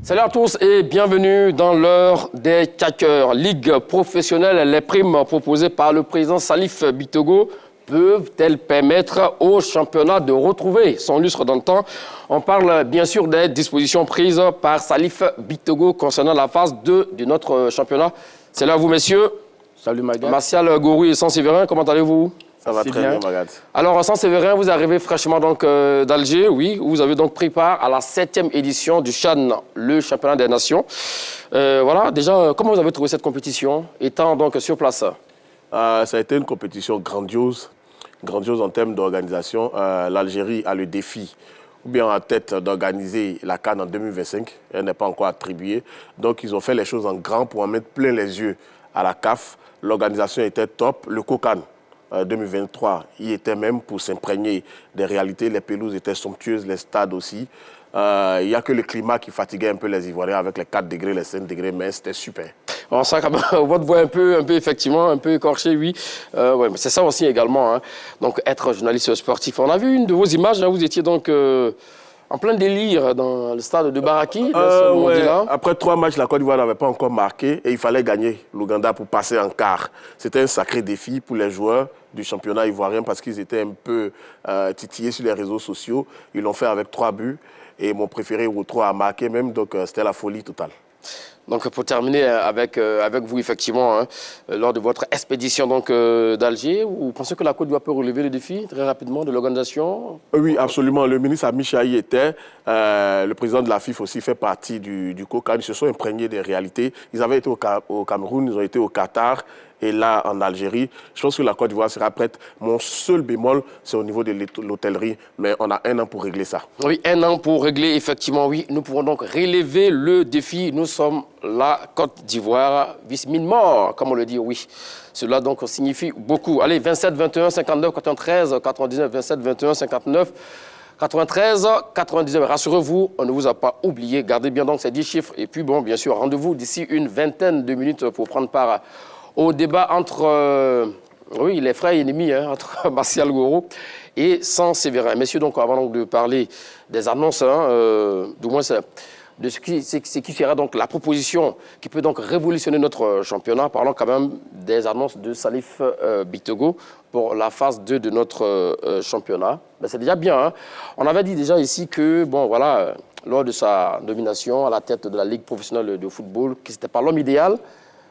Salut à tous et bienvenue dans l'heure des Kackers. Ligue professionnelle, les primes proposées par le président Salif Bitogo peuvent-elles permettre au championnat de retrouver son lustre dans le temps? On parle bien sûr des dispositions prises par Salif Bitogo concernant la phase 2 de notre championnat. C'est là à vous, messieurs. Salut Magat. Martial Gourou et Saint-Séverin, comment allez-vous? Ça va très bien, Magat. Alors, Saint-Séverin, vous arrivez fraîchement d'Alger, oui. Vous avez donc pris part à la 7e édition du CHAN, le championnat des nations. Voilà, déjà, comment vous avez trouvé cette compétition, étant donc sur place? Ça a été une compétition grandiose en termes d'organisation. L'Algérie a le défi, ou bien en tête, d'organiser la CAN en 2025. Elle n'est pas encore attribuée. Donc, ils ont fait les choses en grand pour en mettre plein les yeux à la CAF. L'organisation était top. Le COCAN 2023, il était même pour s'imprégner des réalités. Les pelouses étaient somptueuses, les stades aussi. Il n'y a que le climat qui fatiguait un peu les Ivoiriens avec les 4 degrés, les 5 degrés, mais c'était super. On sent quand même votre voix un peu effectivement, un peu écorchée, oui. Ouais, mais c'est ça aussi également, hein. Donc, être journaliste sportif. On a vu une de vos images, hein, vous étiez donc en plein délire dans le stade de Baraki. Ouais. Après 3 matchs, la Côte d'Ivoire n'avait pas encore marqué et il fallait gagner l'Ouganda pour passer en quart. C'était un sacré défi pour les joueurs du championnat ivoirien parce qu'ils étaient un peu titillés sur les réseaux sociaux. Ils l'ont fait avec 3 buts et mon préféré Woutro a marqué même, donc c'était la folie totale. Donc, pour terminer avec vous, effectivement, hein, lors de votre expédition d'Alger, vous pensez que la Côte d'Ivoire peut relever le défi très rapidement de l'organisation? Oui, absolument. Le ministre Amicha y était. Le président de la FIFA aussi fait partie du COCAN. Ils se sont imprégnés des réalités. Ils avaient été au Cameroun, ils ont été au Qatar et là, en Algérie. Je pense que la Côte d'Ivoire sera prête. Mon seul bémol, c'est au niveau de l'hôtellerie. Mais on a 1 an pour régler ça. Oui, 1 an pour régler, effectivement, oui. Nous pouvons donc relever le défi. Nous sommes la Côte d'Ivoire, vice-mine mort, comme on le dit, oui. Cela donc signifie beaucoup. Allez, 27, 21, 59, 93, 99, 27, 21, 59, 93, 99. Rassurez-vous, on ne vous a pas oublié. Gardez bien donc ces 10 chiffres. Et puis, bon, bien sûr, rendez-vous d'ici une vingtaine de minutes pour prendre part au débat entre, oui, les frères et ennemis, hein, entre Martial Gourou et Saint-Séverin. Messieurs, donc, avant donc de parler des annonces, hein, du moins de ce qui sera donc la proposition qui peut donc révolutionner notre championnat, parlons quand même des annonces de Salif Bitogo pour la phase 2 de notre championnat. Ben, c'est déjà bien, hein. On avait dit déjà ici que, bon, voilà, lors de sa nomination à la tête de la Ligue professionnelle de football, que ce n'était pas l'homme idéal.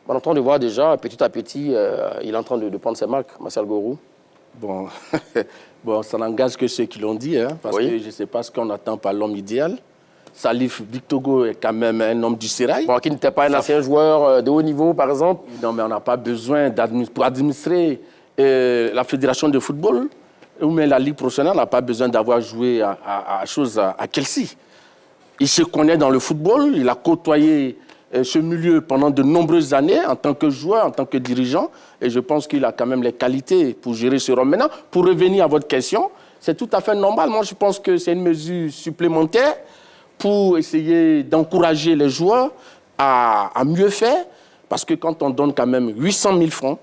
On est en train de voir déjà, petit à petit, il est en train de prendre ses marques, Martial Gourou. Bon, bon, ça n'engage que ceux qui l'ont dit, hein, parce que je ne sais pas ce qu'on attend par l'homme idéal. Salif Bitogo est quand même un homme du sérail. Bon, qui n'était pas un ancien joueur de haut niveau, par exemple. Non, mais on n'a pas besoin pour administrer la fédération de football, ou même la Ligue professionnelle, on n'a pas besoin d'avoir joué à Chelsea. Il se connaît dans le football, il a côtoyé ce milieu pendant de nombreuses années en tant que joueur, en tant que dirigeant. Et je pense qu'il a quand même les qualités pour gérer ce rôle. Maintenant, pour revenir à votre question, c'est tout à fait normal. Moi, je pense que c'est une mesure supplémentaire pour essayer d'encourager les joueurs à mieux faire. Parce que quand on donne quand même 800 000 francs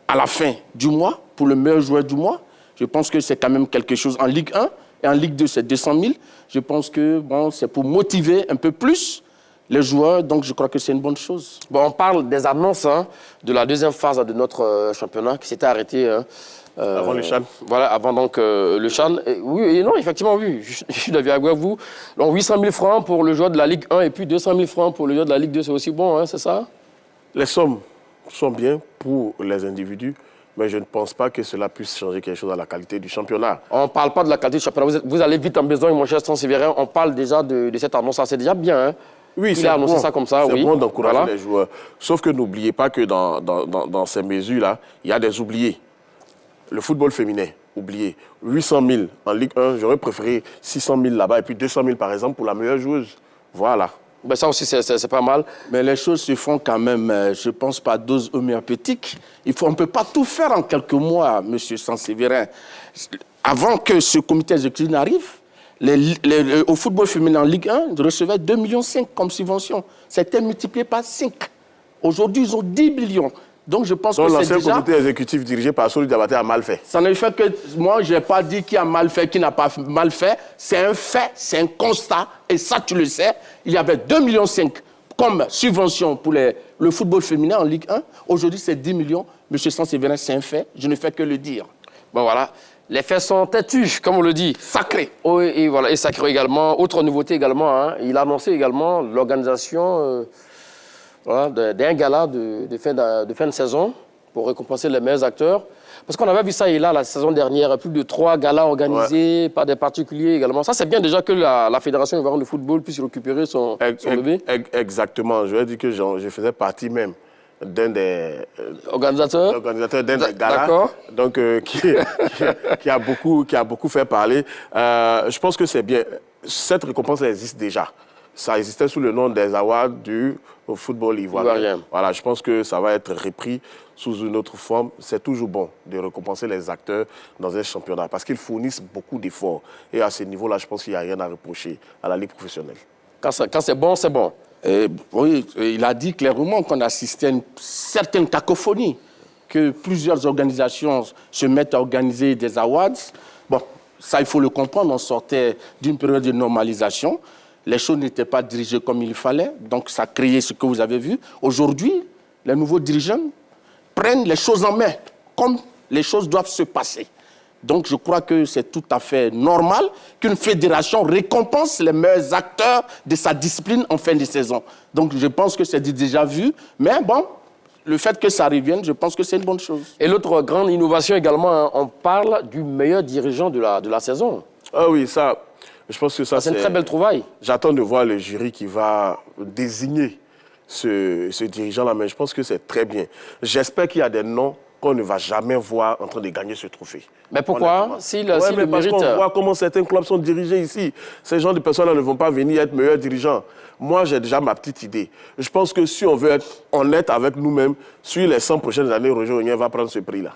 à la fin du mois pour le meilleur joueur du mois, je pense que c'est quand même quelque chose en Ligue 1. Et en Ligue 2, c'est 200 000. Je pense que bon, c'est pour motiver un peu plus les joueurs, donc je crois que c'est une bonne chose. Bon, on parle des annonces, hein, de la 2e phase de notre championnat qui s'était arrêtée avant le CHAN. Voilà, avant donc le CHAN. Oui, et non, effectivement, oui, je suis d'accord avec vous. Donc 800 000 francs pour le joueur de la Ligue 1 et puis 200 000 francs pour le joueur de la Ligue 2, c'est aussi bon, hein, c'est ça? Les sommes sont bien pour les individus, mais je ne pense pas que cela puisse changer quelque chose à la qualité du championnat. On ne parle pas de la qualité du championnat. Vous allez vite en besoin, mon cher Saint-Séverin. On parle déjà de cette annonce. C'est déjà bien, hein? Oui, il a annoncé ça comme ça, oui. C'est bon d'encourager les joueurs. Sauf que n'oubliez pas que dans ces mesures-là, il y a des oubliés. Le football féminin, oublié. 800 000 en Ligue 1, j'aurais préféré 600 000 là-bas et puis 200 000 par exemple pour la meilleure joueuse. Voilà. Ben ça aussi, c'est pas mal. Mais les choses se font quand même, je pense, par dose homéopathique. On ne peut pas tout faire en quelques mois, M. Saint-Séverin. Avant que ce comité exécutif n'arrive, au football féminin en Ligue 1, ils recevaient 2,5 millions comme subvention. C'était multiplié par 5. Aujourd'hui, ils ont 10 millions. Donc je pense Donc que c'est l'ancien déjà... comité exécutif dirigé par Soli Diabaté a mal fait. Ça ne fait que... Moi, je n'ai pas dit qui a mal fait, qui n'a pas mal fait. C'est un fait, c'est un constat. Et ça, tu le sais. Il y avait 2,5 millions comme subvention pour le football féminin en Ligue 1. Aujourd'hui, c'est 10 millions. Monsieur Sanséverin, c'est un fait. Je ne fais que le dire. Bon, voilà. Les faits sont têtus, comme on le dit. Sacré. Oh, et voilà, et sacré également. Autre nouveauté également, hein, il a annoncé également l'organisation voilà, d'un gala de fin de saison pour récompenser les meilleurs acteurs. Parce qu'on avait vu ça et là, la saison dernière, plus de 3 galas organisés par des particuliers également. Ça, c'est bien déjà que la Fédération ivoirienne de football puisse récupérer son bébé. Exactement. Je vais dire que je faisais partie même d'un des organisateurs d'un des galas, donc qui a beaucoup fait parler. Je pense que c'est bien. Cette récompense existe déjà. Ça existait sous le nom des awards du football ivoirien. Voilà, je pense que ça va être repris sous une autre forme. C'est toujours bon de récompenser les acteurs dans un championnat parce qu'ils fournissent beaucoup d'efforts. Et à ce niveau-là, je pense qu'il n'y a rien à reprocher à la Ligue professionnelle. Quand c'est bon, c'est bon. Oui, il a dit clairement qu'on assistait à une certaine cacophonie, que plusieurs organisations se mettent à organiser des awards. Bon, ça, il faut le comprendre, on sortait d'une période de normalisation. Les choses n'étaient pas dirigées comme il fallait, donc ça a créé ce que vous avez vu. Aujourd'hui, les nouveaux dirigeants prennent les choses en main, comme les choses doivent se passer. Donc je crois que c'est tout à fait normal qu'une fédération récompense les meilleurs acteurs de sa discipline en fin de saison. Donc je pense que c'est déjà vu, mais bon, le fait que ça revienne, je pense que c'est une bonne chose. Et l'autre grande innovation également, hein, on parle du meilleur dirigeant de la saison. Ah oui, ça... Je pense que ça, c'est une très belle trouvaille. J'attends de voir le jury qui va désigner ce dirigeant-là, mais je pense que c'est très bien. J'espère qu'il y a des noms qu'on ne va jamais voir en train de gagner ce trophée. Mais pourquoi? S'il le mérite... Parce qu'on voit comment certains clubs sont dirigés ici. Ces genres de personnes-là ne vont pas venir être meilleurs dirigeants. Moi, j'ai déjà ma petite idée. Je pense que si on veut être honnête avec nous-mêmes, sur les 100 prochaines années, Roger Ognier va prendre ce prix-là.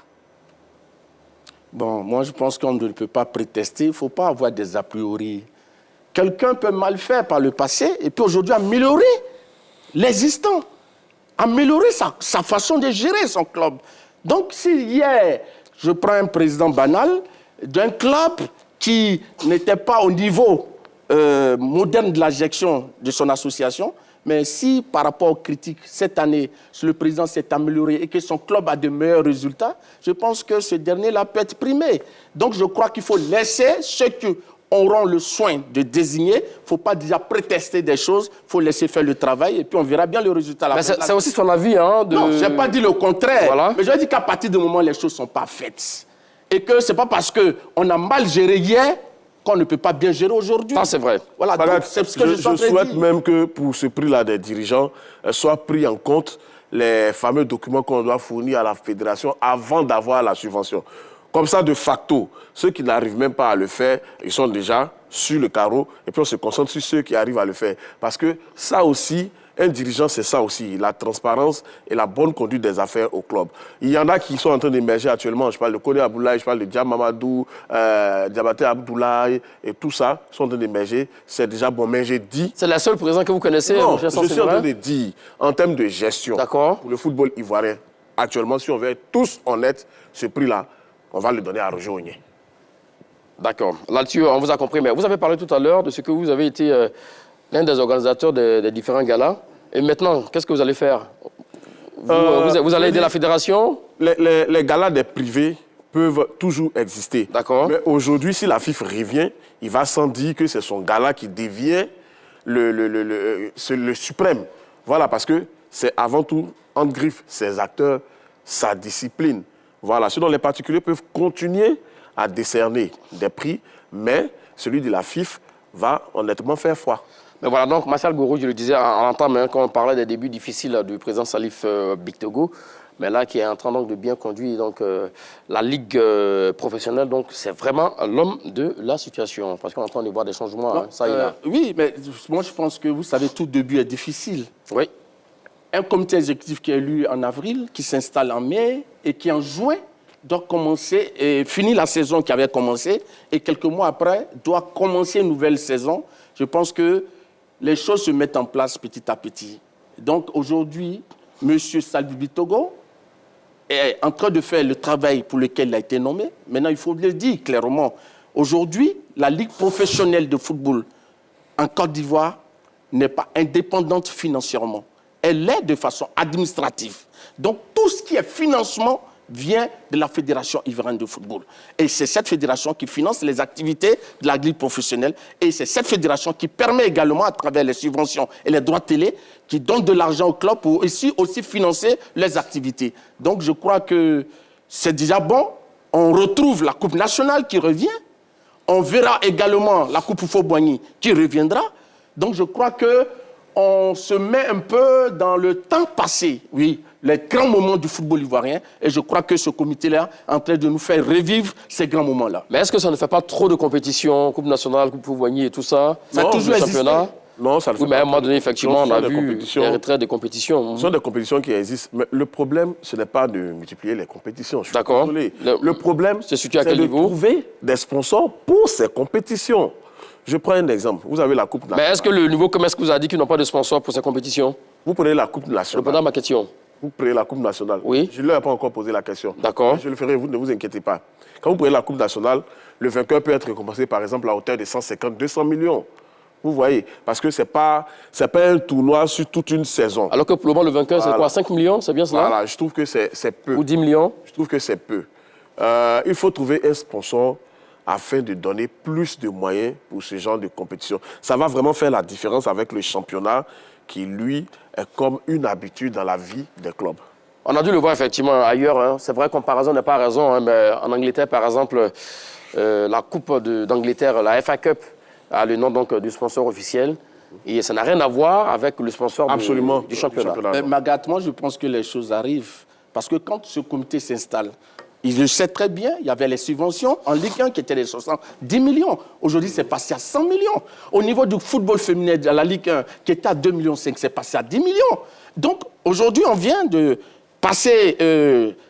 Bon, moi, je pense qu'on ne peut pas prétester. Il ne faut pas avoir des a priori. Quelqu'un peut mal faire par le passé et puis aujourd'hui améliorer l'existant, améliorer sa façon de gérer son club. Donc, si hier, je prends un président banal d'un club qui n'était pas au niveau moderne de la gestion de son association, mais si, par rapport aux critiques, cette année, le président s'est amélioré et que son club a de meilleurs résultats, je pense que ce dernier-là peut être primé. Donc, je crois qu'il faut laisser ceux qui auront le soin de désigner. Il ne faut pas déjà prétester des choses. Il faut laisser faire le travail et puis on verra bien le résultat. C'est aussi son avis. Hein, Non, je n'ai pas dit le contraire. Voilà. Mais je dis qu'à partir du moment où les choses ne sont pas faites et que ce n'est pas parce qu'on a mal géré hier qu'on ne peut pas bien gérer aujourd'hui. Ça, c'est vrai. Voilà, c'est ce que je souhaite même que pour ce prix-là des dirigeants, soient pris en compte les fameux documents qu'on doit fournir à la fédération avant d'avoir la subvention. Comme ça, de facto, ceux qui n'arrivent même pas à le faire, ils sont déjà sur le carreau et puis on se concentre sur ceux qui arrivent à le faire. Parce que ça aussi, un dirigeant, c'est ça aussi, la transparence et la bonne conduite des affaires au club. Il y en a qui sont en train d'émerger actuellement. Je parle de Kone Aboulaye, je parle de Dia Mamadou, Diabaté Abdoulaye et tout ça sont en train d'émerger. C'est déjà bon, mais j'ai dit... C'est la seule président que vous connaissez? Non, je suis en train de dire, en termes de gestion, pour le football ivoirien, actuellement, si on veut être tous honnêtes, ce prix-là, on va le donner à Roger Ognier. D'accord. Là-dessus, on vous a compris. Mais vous avez parlé tout à l'heure de ce que vous avez été l'un des organisateurs des différents galas. Et maintenant, qu'est-ce que vous allez faire? Vous allez aider la fédération? Les galas des privés peuvent toujours exister. D'accord. Mais aujourd'hui, si la FIFA revient, il va sans dire que c'est son gala qui devient le suprême. Voilà, parce que c'est avant tout, entre griffes, ses acteurs, sa discipline. Voilà, sinon les particuliers peuvent continuer à décerner des prix, mais celui de la FIF va honnêtement faire foi. Mais voilà, donc Martial Gourou, je le disais en entame, quand on parlait des débuts difficiles du président Salif Bictogo, mais là qui est en train donc, de bien conduire donc, la ligue professionnelle, donc c'est vraiment l'homme de la situation, parce qu'on est en train de voir des changements, hein, ça et là. Oui, mais moi je pense que vous savez, tout début est difficile. Oui. Un comité exécutif qui est élu en avril, qui s'installe en mai et qui en juin doit commencer et finir la saison qui avait commencé et quelques mois après doit commencer une nouvelle saison. Je pense que les choses se mettent en place petit à petit. Donc aujourd'hui, M. Salif Bictogo est en train de faire le travail pour lequel il a été nommé. Maintenant, il faut le dire clairement. Aujourd'hui, la Ligue professionnelle de football en Côte d'Ivoire n'est pas indépendante financièrement. Elle l'est de façon administrative. Donc, tout ce qui est financement vient de la Fédération ivoirienne de football. Et c'est cette fédération qui finance les activités de la Ligue professionnelle. Et c'est cette fédération qui permet également, à travers les subventions et les droits télé, qui donne de l'argent au club pour aussi financer les activités. Donc, je crois que c'est déjà bon. On retrouve la Coupe nationale qui revient. On verra également la Coupe Fo-Boigny qui reviendra. Donc, je crois qu'on se met un peu dans le temps passé, oui, les grands moments du football ivoirien. Et je crois que ce comité-là est en train de nous faire revivre ces grands moments-là. Mais est-ce que ça ne fait pas trop de compétitions, Coupe nationale, Coupe Fo-Boigny et tout ça? Ça a toujours existé. Championnat. Non, ça ne fait Oui, mais à pas un moment donné, effectivement, on a vu compétitions. les retraits des compétitions. Ce sont des compétitions qui existent. Mais le problème, ce n'est pas de multiplier les compétitions. Je suis D'accord. désolé. Le problème, c'est situé à quel de niveau? trouver des sponsors pour ces compétitions. Je prends un exemple. Vous avez la Coupe nationale. Mais est-ce que le nouveau commerce vous a dit qu'ils n'ont pas de sponsor pour ces compétitions? Vous prenez la Coupe Je nationale. réponds à ma question. Vous prenez la Coupe nationale. Oui. Je ne leur ai pas encore posé la question. D'accord. Je le ferai, vous ne vous inquiétez pas. Quand vous prenez la Coupe nationale, le vainqueur peut être récompensé, par exemple, à hauteur de 150, 200 millions. Vous voyez, parce que ce n'est pas un tournoi sur toute une saison. Alors que pour le moment, le vainqueur, c'est quoi? 5 millions? C'est bien cela? Voilà, je trouve que c'est peu. Ou 10 millions? Je trouve que c'est peu. Il faut trouver un sponsor afin de donner plus de moyens pour ce genre de compétition. Ça va vraiment faire la différence avec le championnat qui, lui, est comme une habitude dans la vie des clubs. On a dû le voir effectivement ailleurs. Hein. C'est vrai, comparaison n'est pas raison. Hein, mais en Angleterre, par exemple, la Coupe d'Angleterre, la FA Cup, a le nom donc, du sponsor officiel. Et ça n'a rien à voir avec le sponsor du championnat. Magat, moi, je pense que les choses arrivent. Parce que quand ce comité s'installe, il le sait très bien, il y avait les subventions en Ligue 1 qui étaient de 70 millions. Aujourd'hui, c'est passé à 100 millions. Au niveau du football féminin de la Ligue 1, qui était à 2,5 millions, c'est passé à 10 millions. Donc, aujourd'hui, on vient de passer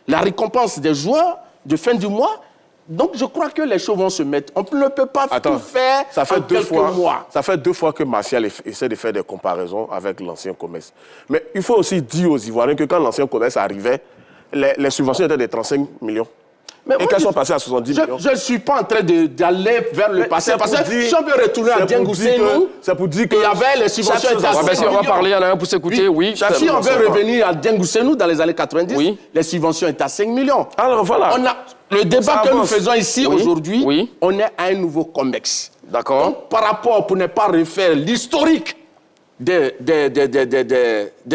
la récompense des joueurs de fin du mois. Donc, je crois que les choses vont se mettre. On ne peut pas tout faire en quelques mois. Ça fait 2 fois que Martial essaie de faire des comparaisons avec l'ancien commerce. Mais il faut aussi dire aux Ivoiriens que quand l'ancien commerce arrivait, les subventions étaient de 35 millions. Mais et qu'elles sont passées à 70 millions. Je ne suis pas en train d'aller vers le passé. Parce que si on veut retourner à Diengousseinou, c'est pour dire que il y avait les subventions étaient à 5 millions. On va parler, il y en a un pour s'écouter, oui. Si on veut revenir à Diengousseinou dans les années 90, les subventions étaient à 5 millions. Alors voilà. Le débat que nous faisons ici aujourd'hui, on est à un nouveau COMEX. D'accord. Donc, par rapport, pour ne pas refaire l'historique des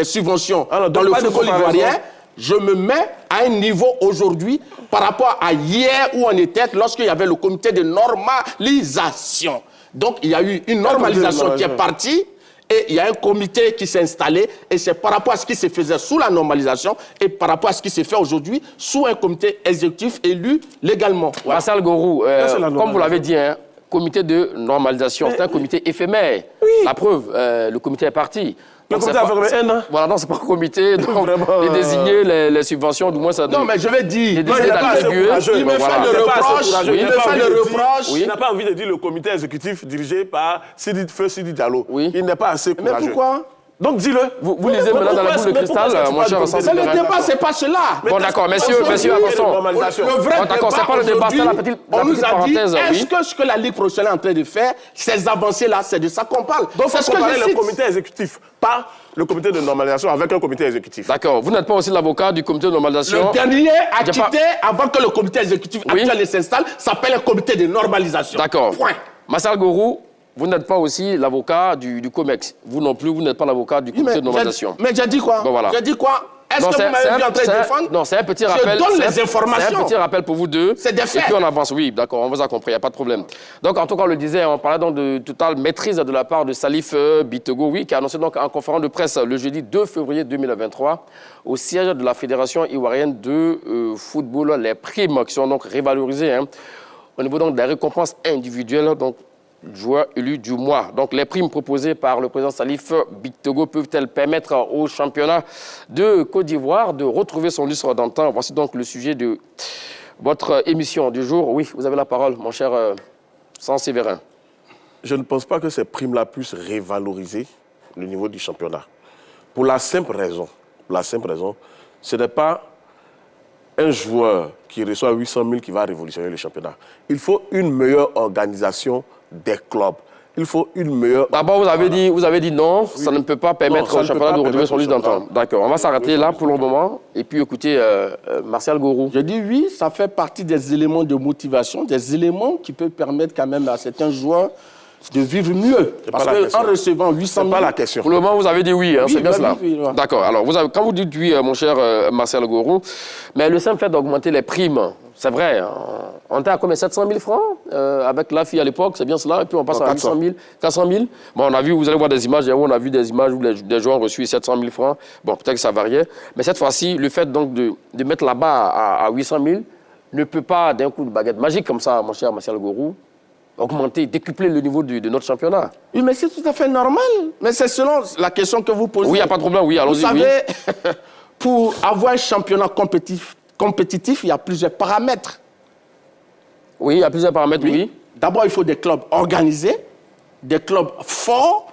subventions dans le football ivoirien, je me mets à un niveau aujourd'hui par rapport à hier où on était lorsqu'il y avait le comité de normalisation. Donc, il y a eu une normalisation qui est partie et il y a un comité qui s'est installé et c'est par rapport à ce qui se faisait sous la normalisation et par rapport à ce qui se fait aujourd'hui sous un comité exécutif élu légalement. Voilà. Marcel Gorou, comme vous l'avez dit, hein, comité de normalisation, c'est un comité éphémère. Oui. La preuve, le comité est parti. Le comité a fait un an. Voilà, non, c'est pas un comité. Donc, les désigner, les subventions, du moins, ça non, mais je vais dire. Il me fait le reproche. Il n'a pas envie de dire le comité exécutif dirigé par Feu Sidi Diallo. Oui. Il n'est pas assez courageux. Mais pourquoi? Donc dis-le. Vous lisez maintenant dans la boule de cristal, mon cher Sens. Mais le débat, c'est pas cela. Bon, d'accord, messieurs, attention. Le vrai débat, c'est pas le débat, c'est la petite on nous a dit, parenthèse. est-ce que ce que la Ligue professionnelle est en train de faire, ces avancées-là, c'est de ça qu'on parle. Donc, c'est ce que le comité exécutif, pas le comité de normalisation avec un comité exécutif. D'accord. Vous n'êtes pas aussi l'avocat du comité de normalisation. Le dernier a quitté avant que le comité exécutif actuel s'installe, s'appelle un comité de normalisation. D'accord. Point. Marcel Gorou, vous n'êtes pas aussi l'avocat du COMEX. Vous non plus, vous n'êtes pas l'avocat du comité de normalisation. Mais j'ai dit quoi? Bon, voilà. J'ai dit quoi? Est-ce que vous m'avez vu en train de défendre? Non, c'est un petit rappel. Je donne les informations. C'est un petit rappel pour vous deux. C'est des faits. Et puis on avance, oui, d'accord, on vous a compris, il n'y a pas de problème. Donc, en tout cas, on le disait, on parlait donc de totale maîtrise de la part de Salif Bitego, oui, qui a annoncé donc en conférence de presse le jeudi 2 février 2023 au siège de la Fédération ivoirienne de football, les primes qui sont donc révalorisées au niveau donc des récompenses individuelles, donc joueur élu du mois. Donc, les primes proposées par le président Salif Bitego peuvent-elles permettre au championnat de Côte d'Ivoire de retrouver son lustre d'antan? Voici donc le sujet de votre émission du jour. Oui, vous avez la parole, mon cher Saint-Séverin. Je ne pense pas que ces primes-là puissent révaloriser le niveau du championnat. Pour la simple raison, ce n'est pas un joueur qui reçoit 800 000 qui va révolutionner le championnat. Il faut une meilleure organisation des clubs. Il faut une meilleure... D'abord, vous avez dit non, oui. Ça ne peut pas permettre au championnat de retrouver son lieu d'entente. D'accord, on va s'arrêter là pour le moment et puis écouter Martial Gourou. Je dis oui, ça fait partie des éléments de motivation, des éléments qui peuvent permettre quand même à certains joueurs de vivre mieux. Parce qu'en recevant 800 000... C'est pas la question. Pour le moment, vous avez dit oui, hein, oui c'est bien cela. Oui, ouais. D'accord, alors quand vous dites oui, mon cher Martial Gourou, mais le simple fait d'augmenter les primes, c'est vrai, on était à combien, 700 000 francs avec la fille à l'époque, c'est bien cela, et puis on passe à 800 000, 400 000. Bon, on a vu, vous allez voir des images, on a vu des images où des joueurs ont reçu 700 000 francs. Bon, peut-être que ça variait, mais cette fois-ci, le fait donc de mettre là-bas à 800 000 ne peut pas, d'un coup de baguette magique comme ça, mon cher Martial Gourou, augmenter, décupler le niveau de notre championnat. Oui, mais c'est tout à fait normal. Mais c'est selon la question que vous posez. Oui, il n'y a pas de problème, oui, allons-y. Vous savez, pour avoir un championnat compétitif, il y a plusieurs paramètres. Oui, il y a plusieurs paramètres, oui. D'abord, il faut des clubs organisés, des clubs forts,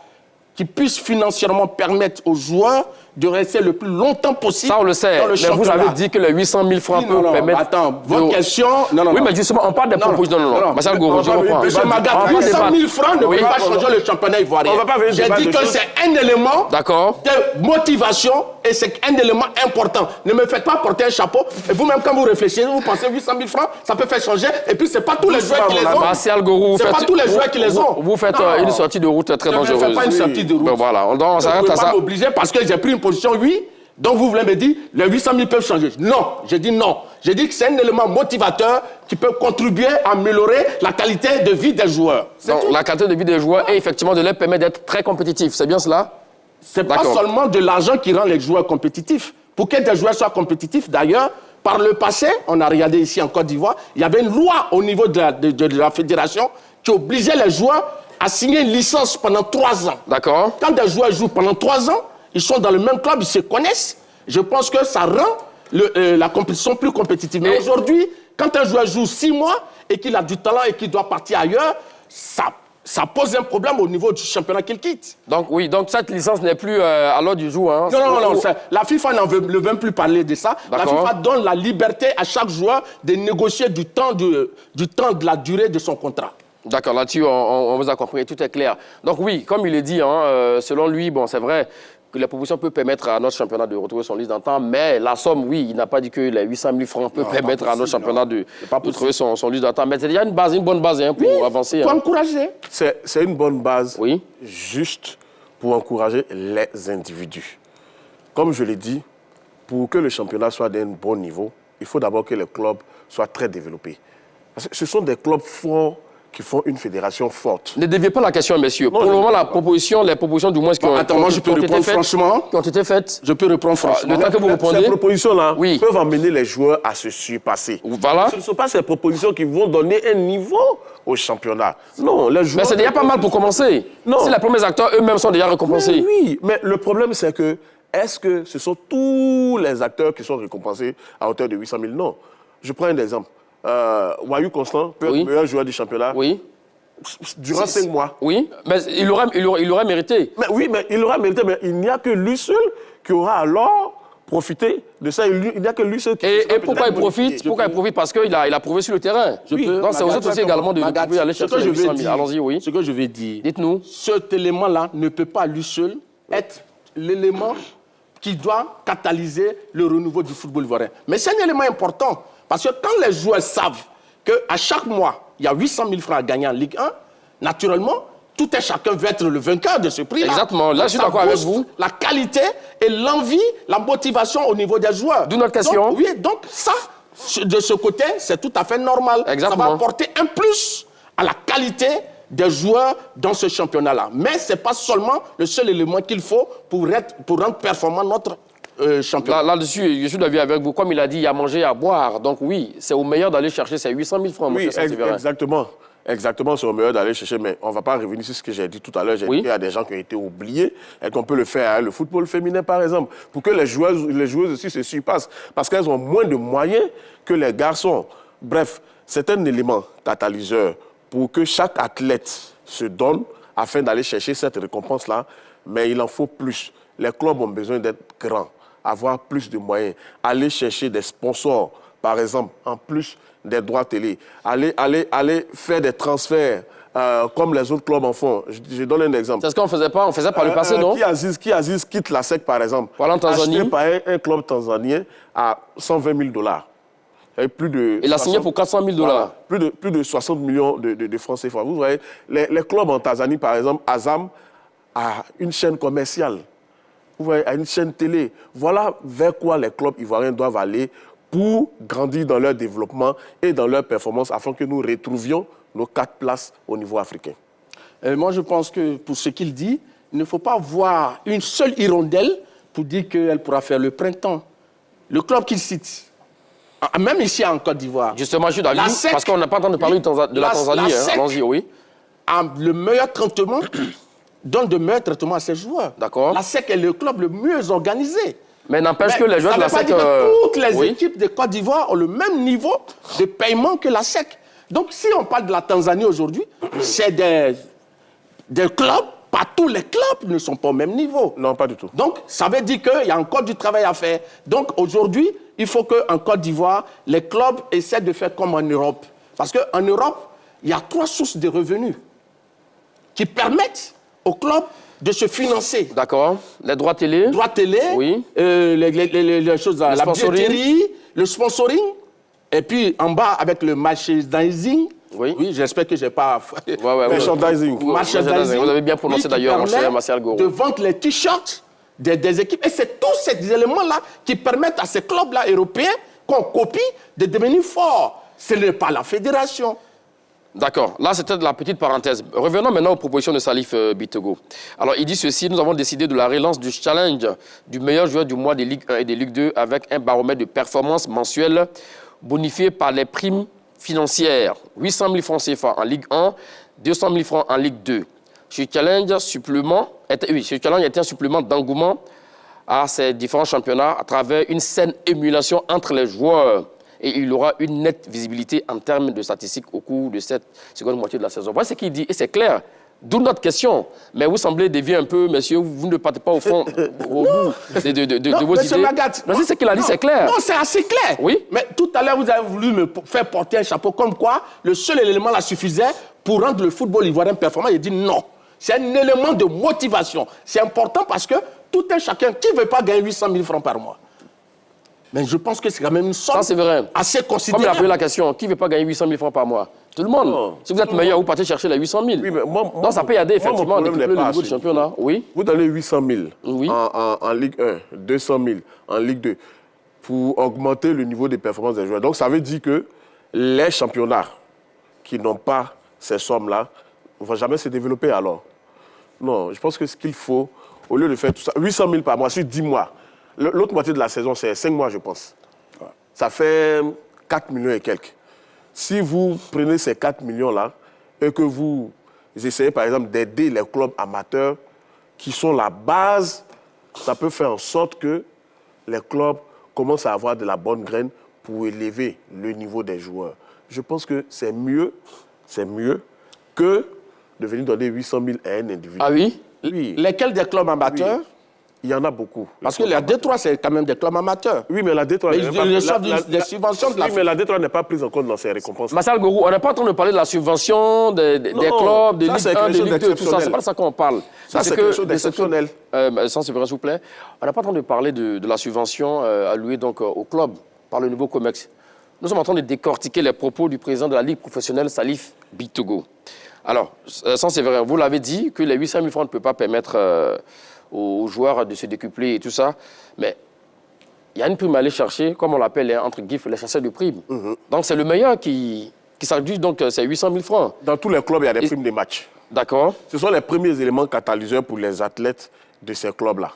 qui puissent financièrement permettre aux joueurs de rester le plus longtemps possible. Ça, on le sait. Mais vous avez dit que les 800 000 francs peuvent permettre... Attends, votre question... Non, oui, mais justement, on parle des propositions. Non. Martial Gourou, je reprends. Monsieur Magat, 800 000 francs ne peut pas changer le championnat ivoirien. On va pas venir. J'ai dit que c'est un élément de motivation et c'est un élément important. Ne me faites pas porter un chapeau. Et vous-même, quand vous réfléchissez, vous pensez 800 000 francs, ça peut faire changer. Et puis, c'est pas tous les joueurs qui les ont. Martial Gourou, c'est pas tous les joueurs qui les ont. Vous faites une sortie de route très dangereuse. Je ne fais pas une sortie de route. Voilà, on s'arrête à ça. Je ne peux pas m'obliger parce que j'ai pris une position, oui. Donc vous voulez me dire, les 800 000 peuvent changer. Non, j'ai dit non. J'ai dit que c'est un élément motivateur qui peut contribuer à améliorer la qualité de vie des joueurs. Donc la qualité de vie des joueurs et effectivement de leur permettre d'être très compétitifs. C'est bien cela? C'est pas seulement de l'argent qui rend les joueurs compétitifs. Pour que des joueurs soient compétitifs, d'ailleurs, par le passé, on a regardé ici en Côte d'Ivoire, il y avait une loi au niveau de la fédération qui obligeait les joueurs à signer une licence pendant 3 ans. D'accord. Quand des joueurs jouent pendant 3 ans, ils sont dans le même club, ils se connaissent. Je pense que ça rend la compétition plus compétitive. Mais aujourd'hui, quand un joueur joue 6 mois et qu'il a du talent et qu'il doit partir ailleurs, ça pose un problème au niveau du championnat qu'il quitte. Donc oui, donc cette licence n'est plus à l'ordre du jour. Hein. Non. La FIFA ne veut plus parler de ça. La FIFA donne la liberté à chaque joueur de négocier du temps de la durée de son contrat. D'accord, là-dessus, on vous a compris, tout est clair. Donc oui, comme il est dit, selon lui, bon, c'est vrai que la proposition peut permettre à notre championnat de retrouver son liste d'antan, mais la somme, oui, il n'a pas dit que les 800 000 francs peuvent permettre à notre championnat de retrouver son liste d'antan. Mais il y a une bonne base pour avancer. Pour encourager. C'est une bonne base, juste pour encourager les individus. Comme je l'ai dit, pour que le championnat soit d'un bon niveau, il faut d'abord que les clubs soient très développés. Parce que ce sont des clubs forts qui font une fédération forte. Ne déviez pas la question, messieurs. Pour le moment, les propositions du moins qui ont attends, moi je peux répondre franchement. Qui ont été faites. Je peux répondre franchement. Le temps que vous répondez. Ces propositions-là peuvent amener les joueurs à se surpasser. Voilà. Ce ne sont pas ces propositions qui vont donner un niveau au championnat. Non, les joueurs... Mais c'est déjà pas mal pour commencer. Non. Si les premiers acteurs eux-mêmes sont déjà récompensés. Mais oui, mais le problème c'est que, est-ce que ce sont tous les acteurs qui sont récompensés à hauteur de 800 000? Non. Je prends un exemple. Wayou Constant peut être meilleur joueur du championnat. Oui. Durant 5 mois. Oui, mais il aurait mérité. Mais oui, mais il aurait mérité, mais il n'y a que lui seul qui aura alors profité de ça. Il n'y a que lui seul qui... Et pourquoi il profite? Pourquoi il profite? Parce qu'il a prouvé sur le terrain. Donc c'est aux autres aussi également de pouvoir aller chercher les 800 000. Allons-y, oui. Ce que je vais dire. Dites-nous. Cet élément-là ne peut pas lui seul être l'élément qui doit catalyser le renouveau du football ivoirien. Mais c'est un élément important. Parce que quand les joueurs savent qu'à chaque mois, il y a 800 000 francs à gagner en Ligue 1, naturellement, tout un chacun veut être le vainqueur de ce prix-là. Exactement, là je suis d'accord avec vous. La qualité et l'envie, la motivation au niveau des joueurs. D'où notre question. Donc ça, de ce côté, c'est tout à fait normal. Exactement. Ça va apporter un plus à la qualité des joueurs dans ce championnat-là. Mais ce n'est pas seulement le seul élément qu'il faut pour rendre performant notre championnat. Là-dessus, je suis d'avis avec vous. Comme il a dit, il y a à manger et à boire. Donc oui, c'est au meilleur d'aller chercher ces 800 000 francs. Oui, exactement. Exactement, c'est au meilleur d'aller chercher. Mais on ne va pas revenir sur ce que j'ai dit tout à l'heure. J'ai dit qu'il y a des gens qui ont été oubliés et qu'on peut le faire. Le football féminin, par exemple, pour que les joueuses aussi se surpassent. Parce qu'elles ont moins de moyens que les garçons. Bref, c'est un élément catalyseur pour que chaque athlète se donne afin d'aller chercher cette récompense-là. Mais il en faut plus. Les clubs ont besoin d'être grands, avoir plus de moyens, aller chercher des sponsors par exemple, en plus des droits télé, aller faire des transferts comme les autres clubs en font. Je donne un exemple. C'est ce qu'on ne faisait pas, on faisait par le passé, non? Qui Aziz quitte la SEC, par exemple, voilà en Tanzanie. acheté par un club tanzanien à 120 000 $. Il a signé pour 400 000 $. Voilà, plus de 60 millions de francs CFA. Vous voyez, les clubs en Tanzanie, par exemple, Azam a une chaîne commerciale. Vous voyez, a une chaîne télé. Voilà vers quoi les clubs ivoiriens doivent aller pour grandir dans leur développement et dans leur performance afin que nous retrouvions nos 4 places au niveau africain. Moi, je pense que pour ce qu'il dit, il ne faut pas voir une seule hirondelle pour dire qu'elle pourra faire le printemps. Le club qu'il cite, même ici en Côte d'Ivoire. Justement, je suis d'accord, parce qu'on n'a pas entendu parler de la Tanzanie. Allons-y, oui. Le meilleur traitement, donne de meilleurs traitements à ses joueurs. D'accord. La SEC est le club le mieux organisé. Mais n'empêche que les joueurs de la SEC... toutes les équipes de Côte d'Ivoire ont le même niveau de paiement que la SEC. Donc, si on parle de la Tanzanie aujourd'hui, c'est des clubs, pas tous les clubs ne sont pas au même niveau. Non, pas du tout. Donc, ça veut dire qu'il y a encore du travail à faire. Donc, aujourd'hui, il faut qu'en Côte d'Ivoire, les clubs essaient de faire comme en Europe. Parce qu'en Europe, il y a 3 sources de revenus qui permettent aux clubs de se financer. D'accord. Les droits télé. Droits télé, oui. Les choses, la billetterie, le sponsoring, et puis en bas avec le merchandising. Oui. Oui, j'espère que je n'ai pas... Merchandising. Vous avez bien prononcé d'ailleurs, mon cher Martial Goro. De vendre les t-shirts des équipes. Et c'est tous ces éléments-là qui permettent à ces clubs-là européens qu'on copie de devenir forts. Ce n'est pas la fédération. D'accord. Là, c'était de la petite parenthèse. Revenons maintenant aux propositions de Salif Bitego. Alors, il dit ceci, nous avons décidé de la relance du challenge du meilleur joueur du mois des Ligue 1 et des Ligue 2 avec un baromètre de performance mensuelle bonifié par les primes financières. 800 000 francs CFA en Ligue 1, 200 000 francs en Ligue 2. Ce challenge était un supplément d'engouement à ces différents championnats à travers une saine émulation entre les joueurs. Et il aura une nette visibilité en termes de statistiques au cours de cette seconde moitié de la saison. Voilà ce qu'il dit, et c'est clair. D'où notre question. Mais vous semblez dévier un peu, messieurs, vous ne partez pas au fond, au bout de vos idées. Non, c'est ce qu'il a dit, c'est clair. Non, c'est assez clair. Oui. Mais tout à l'heure, vous avez voulu me faire porter un chapeau comme quoi le seul élément là suffisait pour rendre le football ivoirien performant. Il dit non. C'est un élément de motivation. C'est important parce que tout un chacun, qui ne veut pas gagner 800 000 francs par mois? Mais je pense que c'est quand même une somme assez considérable. Comme il a posé la question, qui ne veut pas gagner 800 000 francs par mois? Tout le monde. Non, si vous êtes meilleur, vous partez chercher les 800 000. Oui, mais non, ça peut y aider effectivement à décupler le niveau du championnat. Oui. Vous donnez 800 000 en Ligue 1, 200 000 en Ligue 2 pour augmenter le niveau des performances des joueurs. Donc ça veut dire que les championnats qui n'ont pas ces sommes-là ne vont jamais se développer alors. Non, je pense que ce qu'il faut, au lieu de faire tout ça, 800 000 par mois sur 10 mois, l'autre moitié de la saison, c'est 5 mois, je pense. Ouais. Ça fait 4 millions et quelques. Si vous prenez ces 4 millions-là et que vous essayez, par exemple, d'aider les clubs amateurs qui sont la base, ça peut faire en sorte que les clubs commencent à avoir de la bonne graine pour élever le niveau des joueurs. Je pense que c'est mieux que de venir donner 800 000 à un individu. Ah oui? Oui. Lesquels des clubs amateurs? Oui. Il y en a beaucoup. Parce que la D3, c'est quand même des clubs amateurs. Oui, mais la D3... des subventions de la... Oui, mais la D3 n'est pas prise en compte dans ces récompenses. Martial Goro, on n'est pas en train de parler de la subvention des clubs, des Ligue 1, des Ligue 2, tout ça. C'est pas de ça qu'on parle. Ça, c'est quelque chose d'exceptionnel. Sans s'il vous plaît. On n'est pas en train de parler de la subvention allouée donc, au club par le nouveau COMEX. Nous sommes en train de décortiquer les propos du président de la Ligue professionnelle, Salif Bitego. Alors, sans c'est vrai, vous l'avez dit, que les 800 000 francs ne peuvent pas permettre... aux joueurs de se décupler et tout ça. Mais il y a une prime à aller chercher, comme on l'appelle, entre guillemets, les chasseurs de primes. Donc c'est le meilleur qui s'adjuge, donc c'est 800 000 francs. Dans tous les clubs, il y a des primes de match. D'accord. Ce sont les premiers éléments catalyseurs pour les athlètes de ces clubs-là.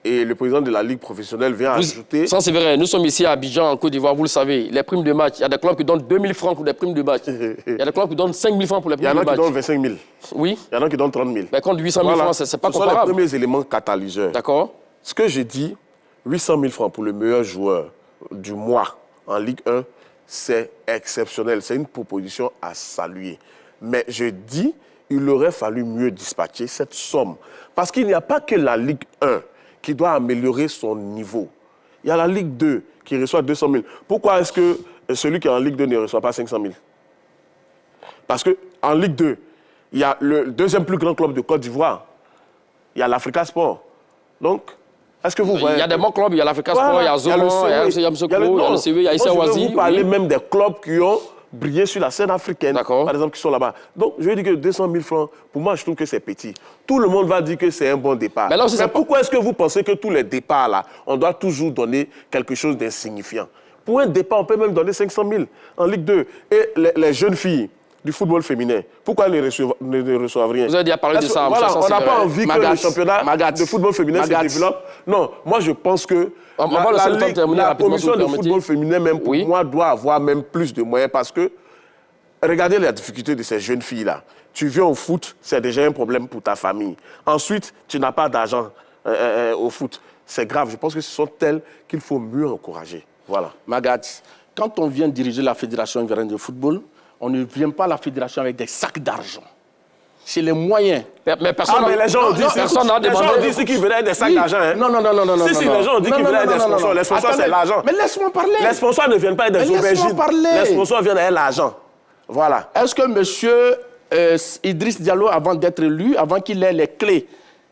Et le président de la Ligue professionnelle vient ajouter... Ça, c'est vrai. Nous sommes ici à Abidjan, en Côte d'Ivoire, vous le savez. Les primes de match, il y a des clubs qui donnent 2 000 francs pour des primes de match. Il y a des clubs qui donnent 5 000 francs pour les primes de match. Il y en a qui donnent 25 000. Oui. Il y en a qui donnent 30 000. Mais contre 800 000 francs, c'est pas comparable. Ce sont les premiers éléments catalyseurs. D'accord. Ce que j'ai dit, 800 000 francs pour le meilleur joueur du mois en Ligue 1, c'est exceptionnel. C'est une proposition à saluer. Mais je dis, il aurait fallu mieux dispatcher cette somme. Parce qu'il n'y a pas que la Ligue 1 qui doit améliorer son niveau. Il y a la Ligue 2 qui reçoit 200 000. Pourquoi est-ce que celui qui est en Ligue 2 ne reçoit pas 500 000? Parce qu'en Ligue 2, il y a le deuxième plus grand club de Côte d'Ivoire. Il y a l'Africa Sport. Donc, est-ce que vous voyez... Il y a des bons clubs, il y a l'Africa Sport, il y a Zomo, il y a FC Yamsoukro, il y a le CV, il y a Issa Wazi. Je vais vous parler même des clubs qui ont brillé sur la scène africaine, par exemple, qui sont là-bas. Donc, je vais dire que 200 000 francs, pour moi, je trouve que c'est petit. Tout le monde va dire que c'est un bon départ. Mais pourquoi est-ce que vous pensez que tous les départs, là, on doit toujours donner quelque chose d'insignifiant? Pour un départ, on peut même donner 500 000 en Ligue 2. Et les jeunes filles du football féminin, pourquoi elles ne reçoivent rien? Vous avez déjà parlé de ça. Voilà, on n'a pas envie que le championnat de football féminin se développe. Non, moi je pense que la commission de football féminin, même pour moi, doit avoir même plus de moyens parce que, regardez la difficulté de ces jeunes filles-là. Tu viens au foot, c'est déjà un problème pour ta famille. Ensuite, tu n'as pas d'argent au foot. C'est grave. Je pense que ce sont elles qu'il faut mieux encourager. Voilà. Magath, quand on vient diriger la Fédération ivoirienne de football, on ne vient pas à la fédération avec des sacs d'argent. C'est les moyens. Mais personne mais les gens ont dit ceux qui venaient des sacs d'argent. Hein. Non. Si, les gens ont dit qu'ils venaient des sponsors. Les sponsors, c'est l'argent. Mais laisse-moi parler. Les sponsors ne viennent pas des aubergines. Les sponsors viennent avec l'argent. Voilà. Est-ce que M. Idriss Diallo, avant d'être élu, avant qu'il ait les clés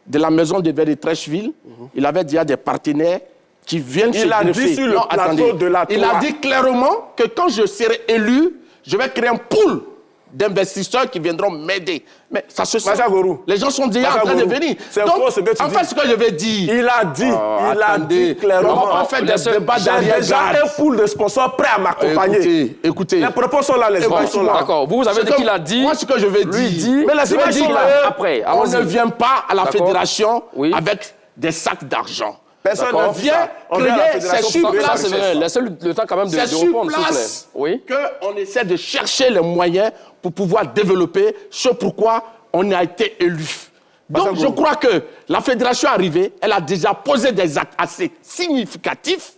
de la maison de verre de Trècheville, il avait déjà des partenaires qui viennent se greffer. Il a dit sur le plateau de la Tour. Il a dit clairement que quand je serai élu, je vais créer un pool d'investisseurs qui viendront m'aider. Mais ça se sent. Les gens sont déjà en train de venir. C'est faux ce que tu dis. En fait, ce que je vais dire... Il a dit clairement. On va faire des débats derrière. J'ai déjà un pool de sponsors prêts à m'accompagner. Écoutez. Les propos sont là, les sponsors sont là. D'accord. Vous avez dit qu'il a dit... Moi, ce que je vais dire... Mais les images sont là. Après, on ne vient pas à la fédération avec des sacs d'argent. Personne ne vient créer, c'est sur place. C'est vrai, le temps quand même de répondre, s'il vous plaît. Oui. Qu'on essaie de chercher les moyens pour pouvoir développer ce pourquoi on a été élu. Donc je crois que la fédération arrivée, elle a déjà posé des actes assez significatifs.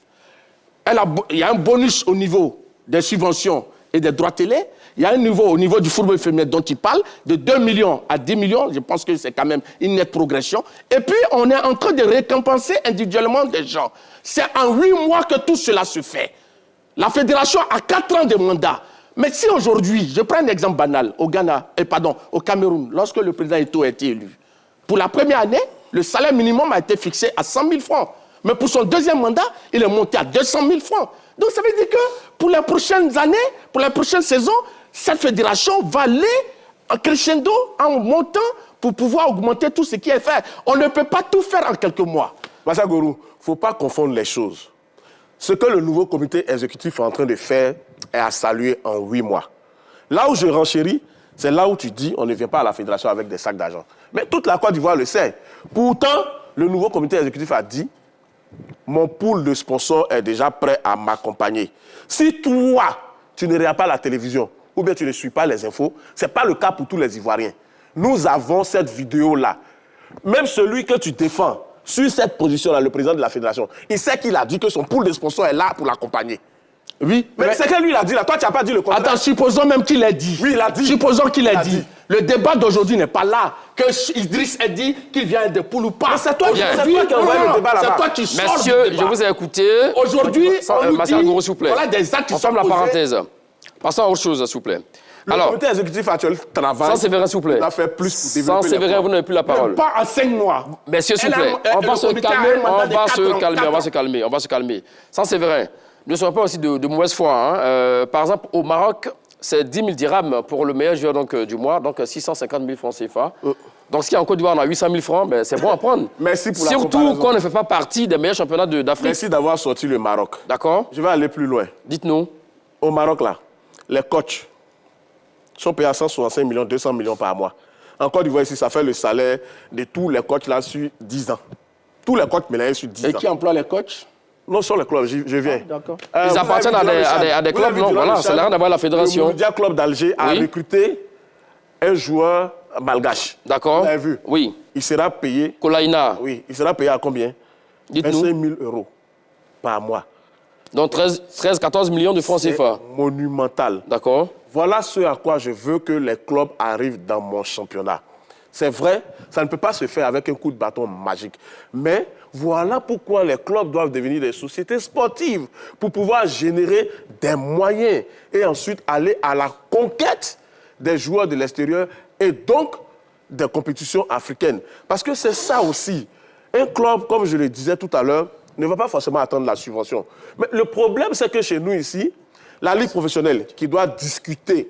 Il y a un bonus au niveau des subventions et des droits télé. Il y a un niveau au niveau du football féminin dont il parle, de 2 millions à 10 millions. Je pense que c'est quand même une nette progression. Et puis, on est en train de récompenser individuellement des gens. C'est en 8 mois que tout cela se fait. La fédération a 4 ans de mandat. Mais si aujourd'hui, je prends un exemple banal, au Ghana, au Cameroun, lorsque le président Eto'o a été élu, pour la première année, le salaire minimum a été fixé à 100 000 francs. Mais pour son deuxième mandat, il est monté à 200 000 francs. Donc ça veut dire que pour les prochaines années, pour les prochaines saisons, cette fédération va aller en crescendo, en montant, pour pouvoir augmenter tout ce qui est fait. On ne peut pas tout faire en quelques mois. Massa Gourou, il ne faut pas confondre les choses. Ce que le nouveau comité exécutif est en train de faire est à saluer en 8 mois. Là où je renchéris, c'est là où tu dis on ne vient pas à la fédération avec des sacs d'argent. Mais toute la Côte d'Ivoire le sait. Pourtant, le nouveau comité exécutif a dit mon pool de sponsors est déjà prêt à m'accompagner. Si toi, tu ne regardes pas la télévision, ou bien tu ne suis pas les infos, ce n'est pas le cas pour tous les Ivoiriens. Nous avons cette vidéo-là. Même celui que tu défends, sur cette position-là, le président de la fédération, il sait qu'il a dit que son pool de sponsors est là pour l'accompagner. Oui. Mais c'est que lui, il a dit là. Toi, tu n'as pas dit le contraire. Attends, supposons même qu'il ait dit. Oui, il a dit. Supposons qu'il ait dit. Le débat d'aujourd'hui n'est pas là. Que Idriss ait dit qu'il vient des poules ou pas. Mais c'est toi qui as envoyé le débat là-bas. C'est toi qui sors du Messieurs, débat. je vous ai écouté. Aujourd'hui, on nous dit, Gourou, s'il vous plaît. voilà des actes qui on ferme la parenthèse. Passons à autre chose, s'il vous plaît. Le comité exécutif actuel travaille. Sans Séverin, s'il vous plaît. On a fait plus pour développer. Sans Séverin, vous n'avez plus la parole. Pas en 5 mois. Messieurs, s'il vous plaît. On va se calmer. Sans Séverin, ne soyons pas aussi de mauvaise foi. Hein. Par exemple, au Maroc, c'est 10 000 dirhams pour le meilleur joueur du mois, donc 650 000 francs CFA. Donc, ce qui est en Côte d'Ivoire, on a 800 000 francs, ben, c'est bon à prendre. Merci pour la Surtout qu'on ne fait pas partie des meilleurs championnats d'Afrique. Merci d'avoir sorti le Maroc. D'accord. Je vais aller plus loin. Dites-nous. Au Maroc, là, les coachs sont payés à 165 millions, 200 millions par mois. En Côte d'Ivoire, ici, ça fait le salaire de tous les coachs là sur 10 ans. Tous les coachs mélangés sur 10 ans. Et qui emploie les coachs? Non, sur les clubs, je viens. D'accord. Ils appartiennent à des clubs, non? Voilà, ça n'a rien à voir avec la fédération. Le Mondial Club d'Alger a recruté un joueur malgache. D'accord. Vous l'avez vu? Oui. Il sera payé. Kolaina. Oui, il sera payé à combien? Dites-nous. 25 000 euros par mois. Donc 13-14 millions de francs CFA. Monumental. D'accord. Voilà ce à quoi je veux que les clubs arrivent dans mon championnat. C'est vrai, ça ne peut pas se faire avec un coup de bâton magique. Mais voilà pourquoi les clubs doivent devenir des sociétés sportives pour pouvoir générer des moyens et ensuite aller à la conquête des joueurs de l'extérieur et donc des compétitions africaines. Parce que c'est ça aussi. Un club, comme je le disais tout à l'heure, ne va pas forcément attendre la subvention. Mais le problème, c'est que chez nous ici, la Ligue professionnelle qui doit discuter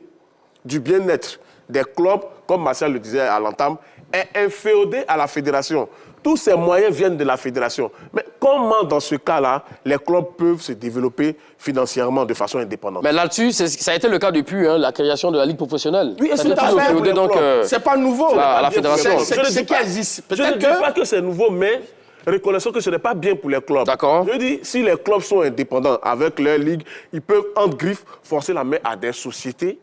du bien-être des clubs, comme Martial le disait à l'entame, est inféodée à la fédération. Tous ces moyens viennent de la fédération. Mais comment, dans ce cas-là, les clubs peuvent se développer financièrement de façon indépendante? Mais là-dessus, ça a été le cas depuis la création de la Ligue professionnelle. Oui, et Ça c'est a été tout à fait inféodé, donc, C'est pas nouveau. à la fédération. C'est ce qui existe. Je ne dis pas que c'est nouveau, mais reconnaissons que ce n'est pas bien pour les clubs. D'accord. Je dis, si les clubs sont indépendants avec leur ligue, ils peuvent, entre griffes, forcer la main à des sociétés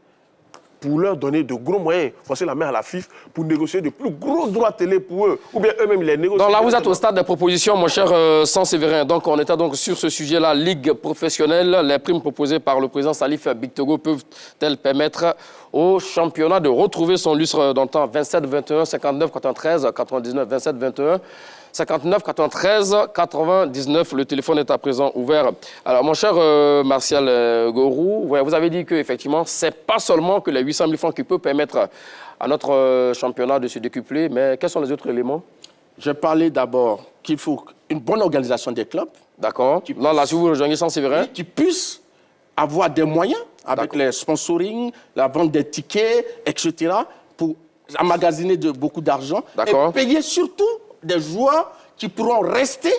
pour leur donner de gros moyens, forcer la main à la FIF pour négocier de plus gros droits télé pour eux, ou bien eux-mêmes les négocient. Donc là, vous êtes au stade des propositions, mon cher Saint-Séverin. Donc on était donc sur ce sujet-là, Ligue professionnelle. Les primes proposées par le président Salif Bictogo peuvent-elles permettre au championnat de retrouver son lustre d'antan? 27 21 59 93 99 27 21 59 93 99. Le téléphone est à présent ouvert. Alors, mon cher Martial Gorou, vous avez dit qu'effectivement, ce n'est pas seulement que les 800 000 francs qui peuvent permettre à notre championnat de se décupler, mais quels sont les autres éléments? Je parlais d'abord qu'il faut une bonne organisation des clubs. D'accord. Là, si vous rejoignez Saint-Séverin. Qui puissent avoir des moyens avec les sponsoring, la vente des tickets, etc., pour emmagasiner beaucoup d'argent et payer surtout des joueurs qui pourront rester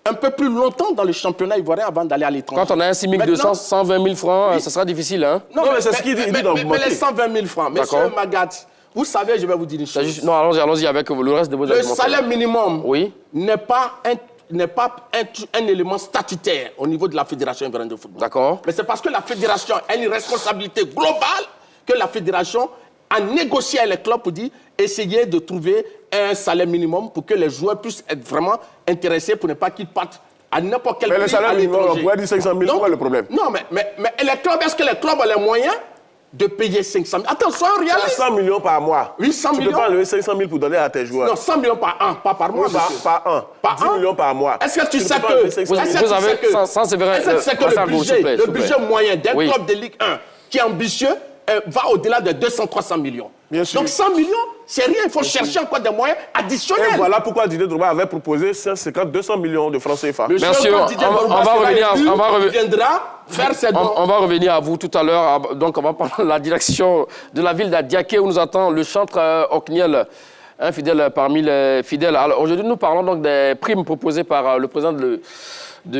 un peu plus longtemps dans le championnat ivoirien avant d'aller à l'étranger. Quand on a un 6 200, 120 000 francs, oui. Ça sera difficile. Hein? Non, mais c'est ce qu'il dit. Mais les 120 000 francs, monsieur Magat, vous savez, je vais vous dire une chose. Non, allons-y avec le reste de vos arguments. Le salaire minimum n'est pas un élément statutaire au niveau de la Fédération ivoirienne de football. D'accord. Mais c'est parce que la Fédération a une responsabilité globale que la Fédération a négocié avec les clubs pour dire essayer de trouver un salaire minimum pour que les joueurs puissent être vraiment intéressés pour ne pas qu'ils partent à n'importe quel pays. Mais le salaire minimum, on pourrait dire 500 000, c'est quoi le problème? Non, mais les clubs, est-ce que les clubs ont les moyens de payer 500 000? Attention, réaliste. 100 millions par mois. Oui, 100 millions. Tu ne peux pas enlever 500 000 pour donner à tes joueurs. Non, 100 millions par an, pas par mois. Oui, par an. Par 10 millions par mois. Est-ce que tu sais que le budget moyen d'un club de Ligue 1 qui est ambitieux va au-delà de 200-300 millions? Bien sûr. Donc 100 millions, c'est rien. Il faut chercher encore des moyens additionnels. Et voilà pourquoi Didier Drogba avait proposé 200 millions de francs CFA. Bien sûr, on va revenir à vous tout à l'heure. Donc, on va prendre la direction de la ville d'Adiaké où nous attend le chantre Okniel, un fidèle parmi les fidèles. Alors, aujourd'hui, nous parlons donc des primes proposées par le président de